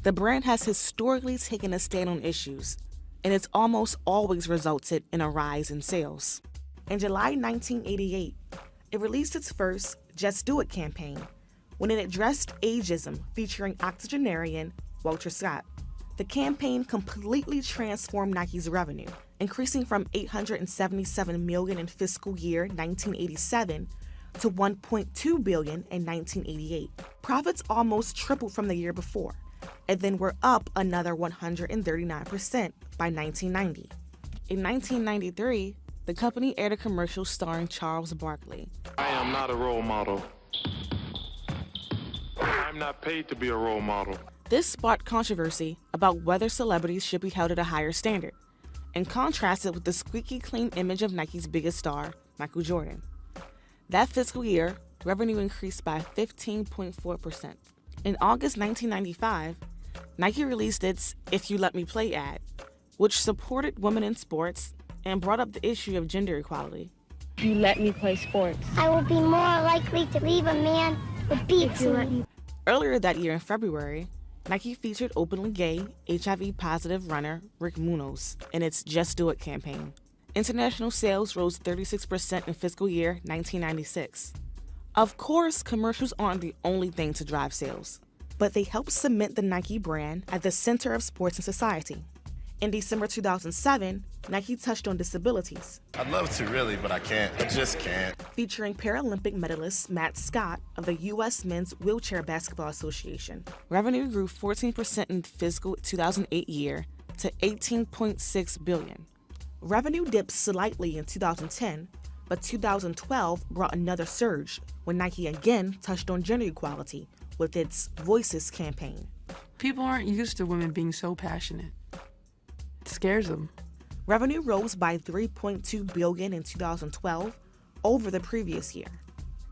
The brand has historically taken a stand on issues, and it's almost always resulted in a rise in sales. In July 1988, it released its first Just Do It campaign, when it addressed ageism featuring octogenarian Walter Scott. The campaign completely transformed Nike's revenue, increasing from $877 million in fiscal year 1987 to $1.2 billion in 1988. Profits almost tripled from the year before, and then were up another 139% by 1990. In 1993, the company aired a commercial starring Charles Barkley. I am not a role model. I'm not paid to be a role model. This sparked controversy about whether celebrities should be held at a higher standard, and contrasted with the squeaky clean image of Nike's biggest star, Michael Jordan. That fiscal year, revenue increased by 15.4%. In August 1995, Nike released its If You Let Me Play ad, which supported women in sports and brought up the issue of gender equality. If you let me play sports, I will be more likely to leave a man or beat me. Earlier that year in February, Nike featured openly gay, HIV-positive runner Rick Munoz in its Just Do It campaign. International sales rose 36% in fiscal year 1996. Of course, commercials aren't the only thing to drive sales, but they help cement the Nike brand at the center of sports and society. In December 2007, Nike touched on disabilities. I'd love to really, but I can't. I just can't. Featuring Paralympic medalist Matt Scott of the U.S. Men's Wheelchair Basketball Association. Revenue grew 14% in fiscal 2008 year to $18.6 billion. Revenue dipped slightly in 2010, but 2012 brought another surge when Nike again touched on gender equality with its Voices campaign. People aren't used to women being so passionate. It scares them. Revenue rose by $3.2 billion in 2012 over the previous year.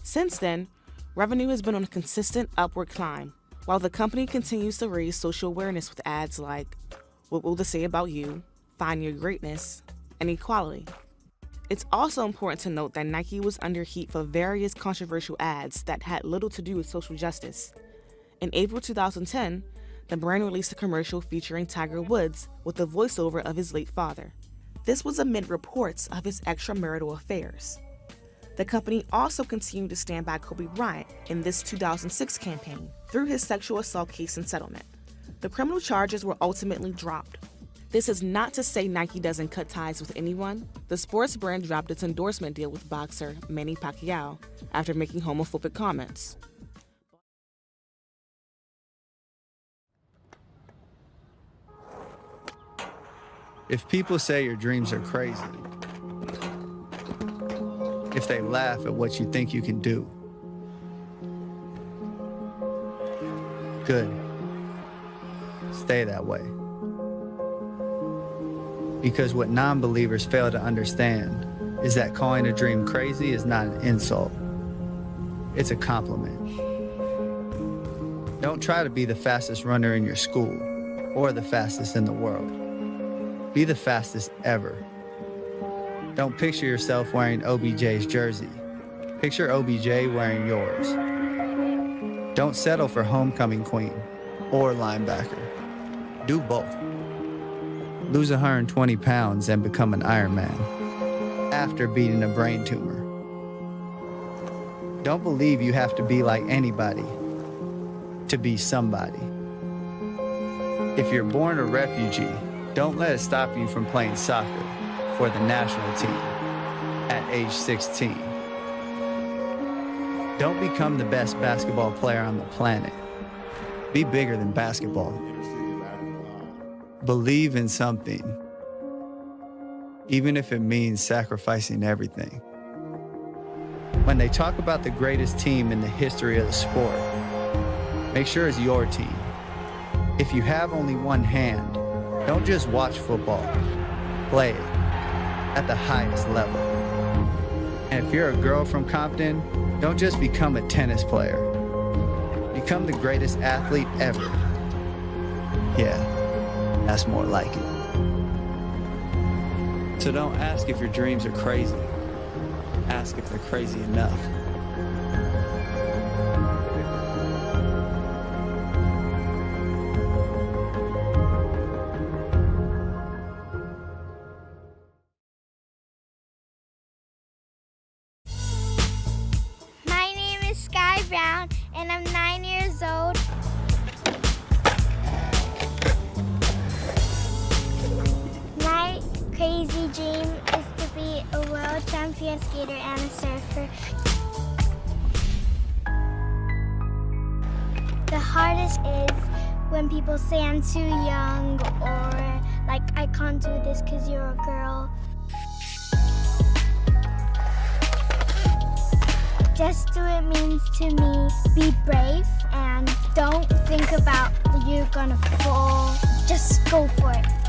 Since then, revenue has been on a consistent upward climb, while the company continues to raise social awareness with ads like What Will They Say About You?, Find Your Greatness, and Equality. It's also important to note that Nike was under heat for various controversial ads that had little to do with social justice. In April 2010, the brand released a commercial featuring Tiger Woods with the voiceover of his late father. This was amid reports of his extramarital affairs. The company also continued to stand by Kobe Bryant in this 2006 campaign through his sexual assault case and settlement. The criminal charges were ultimately dropped. This is not to say Nike doesn't cut ties with anyone. The sports brand dropped its endorsement deal with boxer Manny Pacquiao after making homophobic comments. If people say your dreams are crazy, if they laugh at what you think you can do, good. Stay that way. Because what non-believers fail to understand is that calling a dream crazy is not an insult. It's a compliment. Don't try to be the fastest runner in your school or the fastest in the world. Be the fastest ever. Don't picture yourself wearing OBJ's jersey. Picture OBJ wearing yours. Don't settle for homecoming queen or linebacker. Do both. Lose 120 pounds and become an Ironman after beating a brain tumor. Don't believe you have to be like anybody to be somebody. If you're born a refugee, don't let it stop you from playing soccer for the national team at age 16. Don't become the best basketball player on the planet. Be bigger than basketball. Believe in something, even if it means sacrificing everything. When they talk about the greatest team in the history of the sport, make sure it's your team. If you have only one hand, don't just watch football, play it at the highest level. And if you're a girl from Compton, don't just become a tennis player. Become the greatest athlete ever. Yeah, that's more like it. So don't ask if your dreams are crazy. Ask if they're crazy enough. and I'm 9 years old. My crazy dream is to be a world champion skater and a surfer. The hardest is when people say I'm too young or like I can't do this because you're a girl. Just do it means to me, be brave and don't think about you're gonna fall. Just go for it.